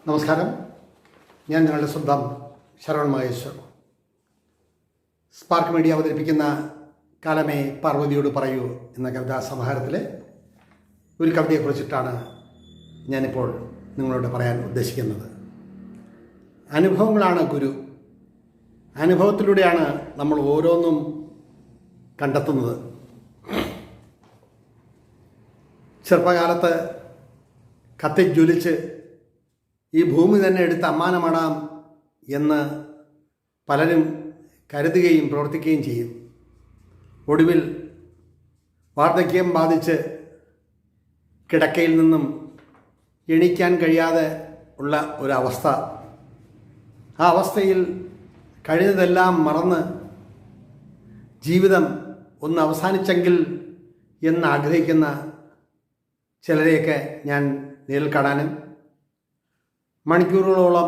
നമസ്കാരം. ഞാൻ നിങ്ങളുടെ സ്വന്തം ശരവൺ മഹേശ്വർ. സ്പാർക്ക് മീഡിയ അവതരിപ്പിക്കുന്ന കാലമേ പാർവതിയോട് പറയൂ എന്ന കവിതാ സമാഹാരത്തിലെ ഒരു കവിതയെക്കുറിച്ചിട്ടാണ് ഞാനിപ്പോൾ നിങ്ങളോട് പറയാൻ ഉദ്ദേശിക്കുന്നത്. അനുഭവങ്ങളാണ് ഗുരു. അനുഭവത്തിലൂടെയാണ് നമ്മൾ ഓരോന്നും കണ്ടെത്തുന്നത്. ചെറുപ്പകാലത്ത് കത്തിജ്വലിച്ച് ഈ ഭൂമി തന്നെ എടുത്ത് അമ്മാനമാടാം എന്ന് പലരും കരുതുകയും പ്രവർത്തിക്കുകയും ചെയ്യും. ഒടുവിൽ വാർദ്ധക്യം ബാധിച്ച് കിടക്കയിൽ നിന്നും എണീക്കാൻ കഴിയാതെ ഉള്ള ഒരവസ്ഥ, ആ അവസ്ഥയിൽ കഴിഞ്ഞതെല്ലാം മറന്ന് ജീവിതം ഒന്ന് അവസാനിച്ചെങ്കിൽ എന്നാഗ്രഹിക്കുന്ന ചിലരെയൊക്കെ ഞാൻ നേരിൽ കാണാനും മണിക്കൂറുകളോളം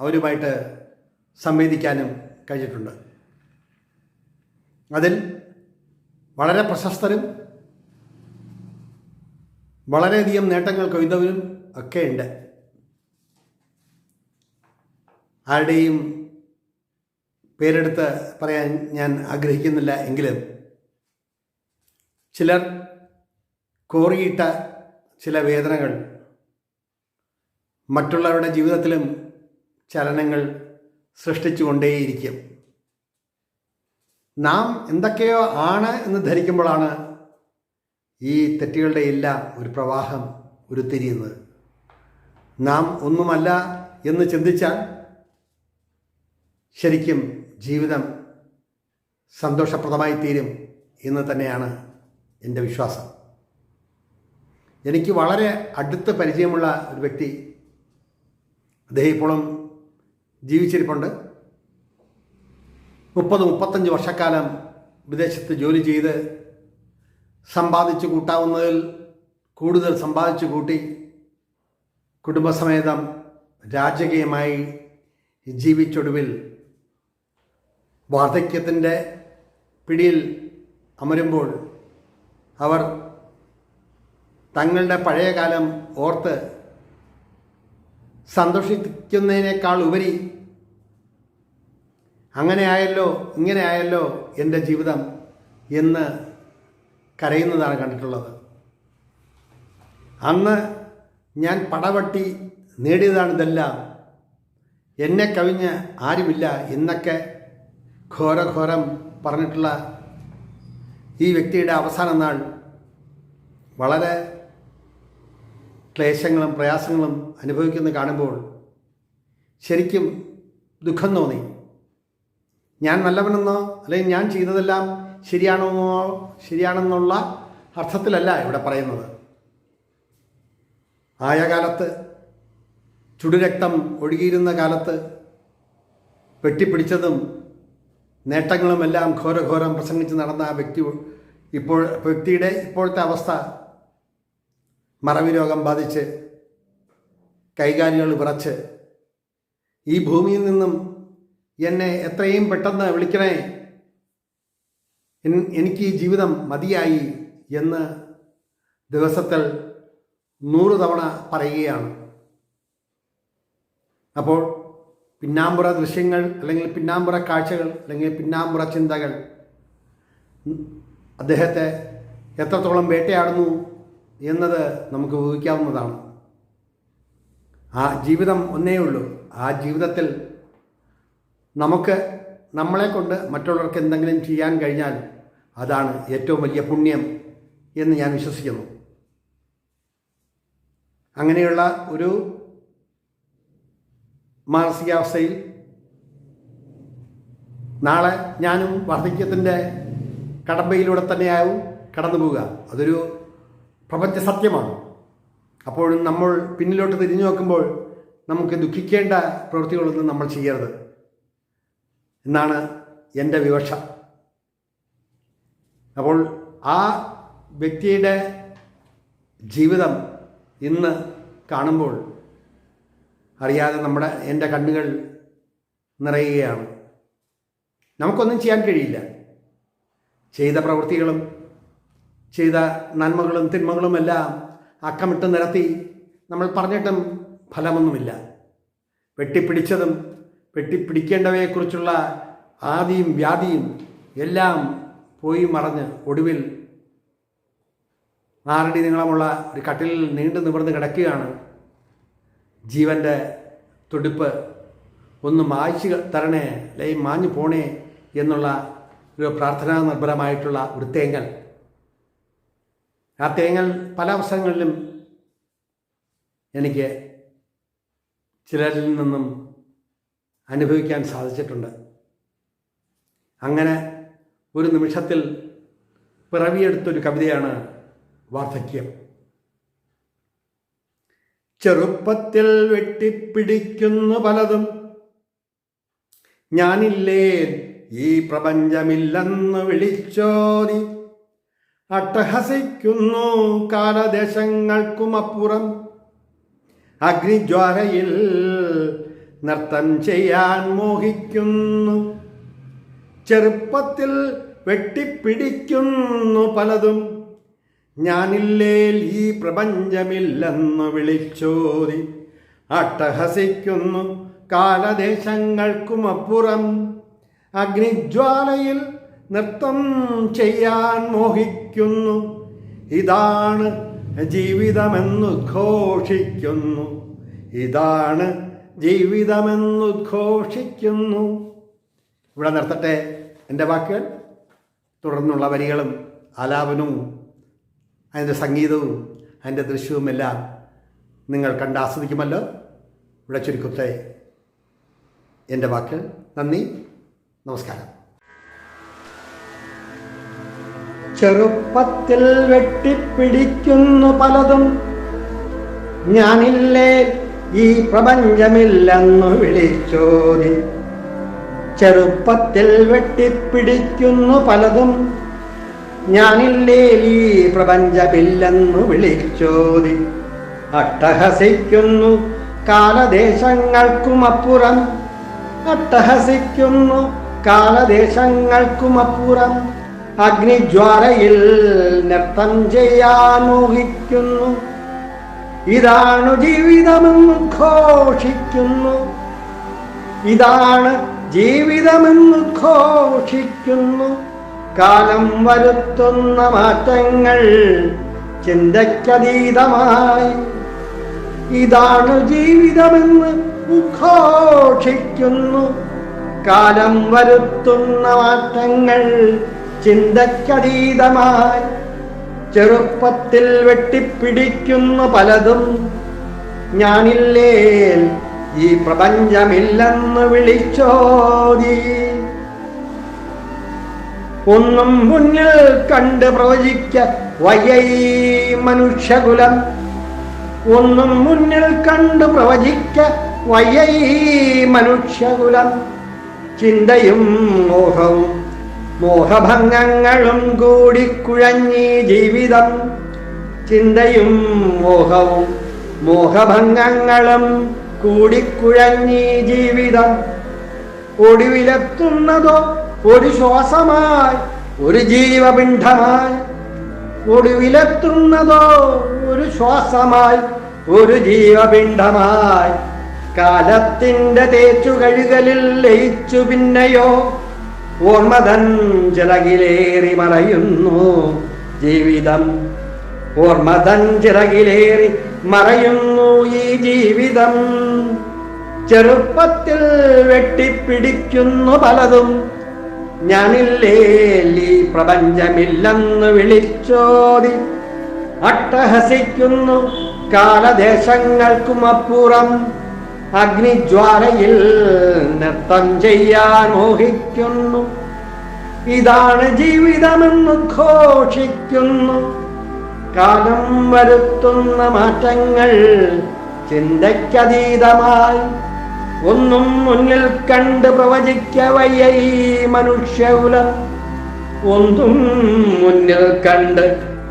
അവരുമായിട്ട് സംവേദിക്കാനും കഴിഞ്ഞിട്ടുണ്ട്. അതിൽ വളരെ പ്രശസ്തരും വളരെയധികം നേട്ടങ്ങൾ കൊയ്തവരും ഒക്കെ ഉണ്ട്. ആരുടെയും പേരെടുത്ത് പറയാൻ ഞാൻ ആഗ്രഹിക്കുന്നില്ല. എങ്കിലും ചിലർ കോറിയിട്ട ചില വേദനകൾ മറ്റുള്ളവരുടെ ജീവിതത്തിലും ചലനങ്ങൾ സൃഷ്ടിച്ചുകൊണ്ടേയിരിക്കും. നാം എന്തൊക്കെയോ ആണ് എന്ന് ധരിക്കുമ്പോഴാണ് ഈ തെറ്റുകളുടെ എല്ലാം ഒരു പ്രവാഹം ഉരുത്തിരിയുന്നത്. നാം ഒന്നുമല്ല എന്ന് ചിന്തിച്ചാൽ ശരിക്കും ജീവിതം സന്തോഷപ്രദമായി തീരും എന്ന് തന്നെയാണ് എൻ്റെ വിശ്വാസം. എനിക്ക് വളരെ അടുത്ത് പരിചയമുള്ള ഒരു വ്യക്തി, അദ്ദേഹം ഇപ്പോഴും ജീവിച്ചിരിപ്പുണ്ട്. 30-35 വർഷക്കാലം വിദേശത്ത് ജോലി ചെയ്ത് സമ്പാദിച്ചു കൂട്ടാവുന്നതിൽ കൂടുതൽ സമ്പാദിച്ചു കൂട്ടി കുടുംബസമേതം രാജകീയമായി ജീവിച്ചൊടുവിൽ വാർദ്ധക്യത്തിൻ്റെ പിടിയിൽ അമരുമ്പോൾ അവർ തങ്ങളുടെ പഴയ കാലം ഓർത്ത് സന്തോഷിക്കുന്നതിനേക്കാൾ ഉപരി അങ്ങനെ ആയല്ലോ ഇങ്ങനെ ആയല്ലോ എൻ്റെ ജീവിതം എന്ന് കരയുന്നതാണ് കണ്ടിട്ടുള്ളത്. അന്ന് ഞാൻ പടവട്ടി നേടിയതാണിതെല്ലാം, എന്നെ കവിഞ്ഞ് ആരുമില്ല എന്നൊക്കെ ഘോരഘോരം പറഞ്ഞിട്ടുള്ള ഈ വ്യക്തിയുടെ അവസാന നാൾ വളരെ ക്ലേശങ്ങളും പ്രയാസങ്ങളും അനുഭവിക്കുന്നത് കാണുമ്പോൾ ശരിക്കും ദുഃഖം തോന്നി. ഞാൻ നല്ലവനെന്നോ അല്ലെങ്കിൽ ഞാൻ ചെയ്തതെല്ലാം ശരിയാണെന്നുള്ള അർത്ഥത്തിലല്ല ഇവിടെ പറയുന്നത്. ആയ കാലത്ത്, ചുടുരക്തം ഒഴുകിയിരുന്ന കാലത്ത് വെട്ടിപ്പിടിച്ചതും നേട്ടങ്ങളുമെല്ലാം ഘോരഘോരം പ്രസംഗിച്ച് നടന്ന ആ വ്യക്തിയുടെ ഇപ്പോഴത്തെ അവസ്ഥ മറവി രോഗം ബാധിച്ച് കൈകാലുകൾ വിറച്ച് ഈ ഭൂമിയിൽ നിന്നും എന്നെ എത്രയും പെട്ടെന്ന് വിളിക്കണേ, എനിക്ക് ഈ ജീവിതം മതിയായി എന്ന് ദിവസത്തിൽ 100 തവണ പറയുകയാണ്. അപ്പോൾ പിന്നാമ്പുറ ദൃശ്യങ്ങൾ അല്ലെങ്കിൽ പിന്നാമ്പുറ കാഴ്ചകൾ അല്ലെങ്കിൽ പിന്നാമ്പുറ ചിന്തകൾ അദ്ദേഹത്തെ എത്രത്തോളം വേട്ടയാടുന്നു എന്നത് നമുക്ക് ഊഹിക്കാവുന്നതാണ്. ആ ജീവിതം ഒന്നേ ഉള്ളൂ. ആ ജീവിതത്തിൽ നമ്മളെ കൊണ്ട് മറ്റുള്ളവർക്ക് എന്തെങ്കിലും ചെയ്യാൻ കഴിഞ്ഞാൽ അതാണ് ഏറ്റവും വലിയ പുണ്യം എന്ന് ഞാൻ വിശ്വസിക്കുന്നു. അങ്ങനെയുള്ള ഒരു മാനസികാവസ്ഥയിൽ നാളെ ഞാനും വാർദ്ധക്യത്തിൻ്റെ കടമ്പയിലൂടെ തന്നെയാവും കടന്നു പോവുക. അതൊരു പ്രപഞ്ച സത്യമാണ്. അപ്പോഴും നമ്മൾ പിന്നിലോട്ട് തിരിഞ്ഞു നോക്കുമ്പോൾ നമുക്ക് ദുഃഖിക്കേണ്ട പ്രവൃത്തികളൊന്നും നമ്മൾ ചെയ്യരുത് എന്നാണ് എൻ്റെ വിവക്ഷ. അപ്പോൾ ആ വ്യക്തിയുടെ ജീവിതം ഇന്ന് കാണുമ്പോൾ അറിയാതെ എൻ്റെ കണ്ണുകൾ നിറയുകയാണ്. നമുക്കൊന്നും ചെയ്യാൻ കഴിയില്ല. ചെയ്ത പ്രവൃത്തികളും ചെയ്ത നന്മകളും തിന്മകളുമെല്ലാം അക്കമിട്ട് നിരത്തി നമ്മൾ പറഞ്ഞിട്ടും ഫലമൊന്നുമില്ല. വെട്ടിപ്പിടിച്ചതും വെട്ടിപ്പിടിക്കേണ്ടവയെക്കുറിച്ചുള്ള ആദിയും വ്യാധിയും എല്ലാം പോയി മറഞ്ഞ് ഒടുവിൽ 6 അടി നീളമുള്ള ഒരു കട്ടിലിൽ നീണ്ടു നിവർന്ന് കിടക്കുകയാണ്. ജീവൻ്റെ തുടിപ്പ് ഒന്ന് മായ്ച്ചു തരണേ, അല്ലെങ്കിൽ മാഞ്ഞു പോണേ എന്നുള്ള ഒരു പ്രാർത്ഥനാ നിർഭരമായിട്ടുള്ള ഒരു തേങ്ങൽ. ആ തേങ്ങൽ പല അവസരങ്ങളിലും എനിക്ക് ചിലരിൽ നിന്നും അനുഭവിക്കാൻ സാധിച്ചിട്ടുണ്ട്. അങ്ങനെ ഒരു നിമിഷത്തിൽ പിറവിയെടുത്തൊരു കവിതയാണ് വാർദ്ധക്യം. ചെറുപ്പത്തിൽ വെട്ടിപ്പിടിക്കുന്നു പലതും, ഞാനില്ലേ ഈ പ്രപഞ്ചമില്ലെന്ന് വിളിച്ചോതി. അട്ടഹസിക്കുന്നു കാലദേശങ്ങൾക്കുമപ്പുറം, അഗ്നിജ്വാലയിൽ നൃത്തം ചെയ്യാൻ മോഹിക്കുന്നു. ചെറുപ്പത്തിൽ വെട്ടിപ്പിടിക്കുന്നു പലതും, ഞാനില്ലേൽ ഈ പ്രപഞ്ചമില്ലെന്ന് വിളിച്ചോതി. അട്ടഹസിക്കുന്നു കാലദേശങ്ങൾക്കുമപ്പുറം, അഗ്നിജ്വാലയിൽ നൃത്തം ചെയ്യാൻ മോഹിക്കുന്നു. ഇതാണ് ജീവിതമെന്നുദ്ഘോഷിക്കുന്നു, ഇതാണ് ജീവിതമെന്നുദ്ഘോഷിക്കുന്നു. ഇവിടെ നിർത്തട്ടെ എൻ്റെ വാക്കുകൾ. തുടർന്നുള്ള വരികളും ആലാപനവും അതിൻ്റെ സംഗീതവും അതിൻ്റെ ദൃശ്യവുമെല്ലാം നിങ്ങൾ കണ്ടാസ്വദിക്കുമല്ലോ. ഇവിടെ ചുരുക്കത്തെ എൻ്റെ വാക്കുകൾ. നന്ദി, നമസ്കാരം. ചെറുപ്പത്തിൽ വെട്ടിപ്പിടിക്കുന്നു പലതും, ഞാനില്ലേ ഈ പ്രപഞ്ചമില്ലെന്നു വിളിച്ചോതി. ചെറുപ്പത്തിൽ വെട്ടിപ്പിടിക്കുന്നു പലതും, ഞാനില്ലേ ഈ പ്രപഞ്ചമില്ലെന്നു വിളിച്ചോതി. അട്ടഹസിക്കുന്നു കാലദേശങ്ങൾക്കുമപ്പുറം, അട്ടഹസിക്കുന്നു കാലദേശങ്ങൾക്കുമപ്പുറം, അഗ്നിജ്വാലയിൽ നൃത്തം ചെയ്യാൻ മോഹിക്കുന്നു. ഇതാണ് ജീവിതമെന്ന് ഘോഷിക്കുന്നു, ഇതാണ് ജീവിതമെന്ന് ഘോഷിക്കുന്നു. കാലം വരുത്തുന്ന മാറ്റങ്ങൾ ചിന്തയ്ക്കതീതമായി, ഇതാണ് ജീവിതമെന്ന് ഉദ്ഘോഷിക്കുന്നു. കാലം വരുത്തുന്ന മാറ്റങ്ങൾ ചിന്തയ്ക്കതീതമായി. ചെറുപ്പത്തിൽ വെട്ടിപ്പിടിക്കുന്നു പലതും, ഞാനില്ലേ ഈ പ്രപഞ്ചമില്ലെന്ന് വിളിച്ചോതി. ഒന്നും മുന്നിൽ കണ്ട് പ്രവചിക്ക വയ്യ മനുഷ്യകുലം, ഒന്നും മുന്നിൽ കണ്ട് പ്രവചിക്ക വയ്യ മനുഷ്യകുലം. ചിന്തയും മോഹവും മോഹഭംഗങ്ങളും കൂടിക്കുഴഞ്ഞി ജീവിതം, ചിന്തയും മോഹവും മോഹഭംഗങ്ങളും കൂടിക്കുഴഞ്ഞി ജീവിതം. ഒടുവിലെത്തുന്നതോ ഒരു ശ്വാസമായി, ഒരു ജീവപിണ്ഡമായി. ഒടുവിലെത്തുന്നതോ ഒരു ശ്വാസമായി, ഒരു ജീവപിണ്ഡമായി. കാലത്തിന്റെ തേച്ചുകഴുകലിൽ ലയിച്ചു പിന്നെയോ ഓർമ്മതൻ ചിറകിലേറി മറയുന്നു ജീവിതം. ഓർമ്മതൻ ചിറകിലേറി മറയുന്നു ഈ ജീവിതം. ചെറുപ്പത്തിൽ വെട്ടിപ്പിടിക്കുന്നു പലതും, ഞാനില്ലേ ഈ പ്രപഞ്ചമില്ലെന്ന് വിളിച്ചോതി. അട്ടഹസിക്കുന്നു കാലദേശങ്ങൾക്കുമപ്പുറം, അഗ്നിജ്വാലയിൽ നൃത്തം ചെയ്യാൻ മോഹിക്കുന്നു. ഇതാണ് ജീവിതമെന്ന് ഘോഷിക്കുന്നു. കാലം വരുത്തുന്ന മാറ്റങ്ങൾ ചിന്തയ്ക്കതീതമായി. ഒന്നും മുന്നിൽ കണ്ട് പ്രവചിക്ക വയ്യ ഈ മനുഷ്യകുലം, ഒന്നും മുന്നിൽ കണ്ട്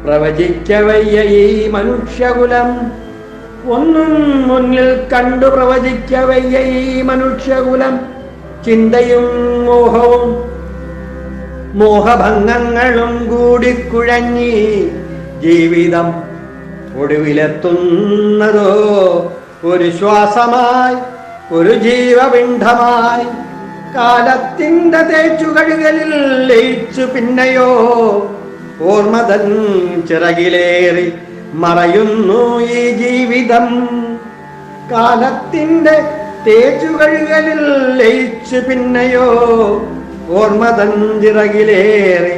പ്രവചിക്ക വയ്യ ഈ മനുഷ്യകുലം. ഒന്നും മുന്നിൽ കണ്ടു പ്രവചിക്ക വയ്യ ഈ മനുഷ്യകുലം. ചിന്തയും മോഹവും മോഹഭംഗങ്ങളും കൂടിക്കുഴഞ്ഞി ജീവിതം. ഒടുവിലെത്തുന്നതോ ഒരു ശ്വാസമായി, ഒരു ജീവപിണ്ഡമായി കാലത്തിൻ്റെ തേച്ചുകഴുകലിൽ ലയിച്ചു പിന്നെയോ ഓർമ്മതൻ ചിറകിലേറി മറയുന്നു ഈ ജീവിതം. കാലത്തിൻ്റെ തേച്ചുകഴുകലിൽ ലയിച്ചു പിന്നെയോ ഓർമ്മതൻ ചിറകിലേറി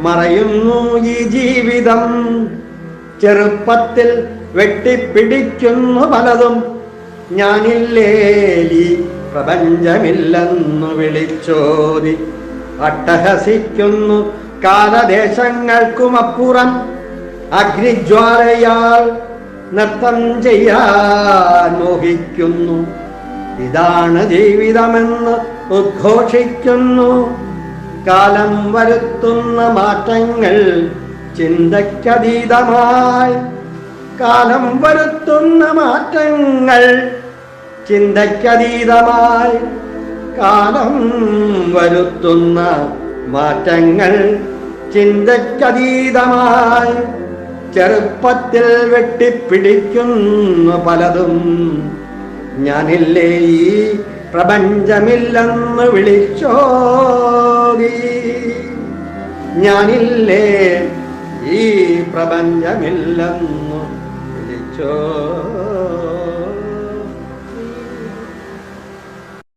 മറയുന്നു ഈ ജീവിതം. ചെറുപ്പത്തിൽ വെട്ടിപ്പിടിക്കുന്നു പലതും, ഞാനില്ലേലി പ്രപഞ്ചമില്ലെന്നു വിളിച്ചോതി അട്ടഹസിക്കുന്നു കാലദേശങ്ങൾക്കുമപ്പുറം. അഗ്നിജ്വാലയാൽ നൃത്തം ചെയ്യാൻ മോഹിക്കുന്നു, ഇതാണ് ജീവിതമെന്ന് ഉദ്ഘോഷിക്കുന്നു. കാലം വരുത്തുന്ന മാറ്റങ്ങൾ ചിന്തയ്ക്കതീതമായി, കാലം വരുത്തുന്ന മാറ്റങ്ങൾ ചിന്തയ്ക്കതീതമായി, കാലം വരുത്തുന്ന മാറ്റങ്ങൾ ചിന്തയ്ക്കതീതമായി. ചെറുപ്പത്തിൽ വെട്ടിപ്പിടിക്കുന്നു പലതും, ഞാനില്ലേ ഈ പ്രപഞ്ചമില്ലെന്ന് വിളിച്ചോതി, ഞാനില്ലേ ഈ പ്രപഞ്ചമില്ലെന്ന് വിളിച്ചോ.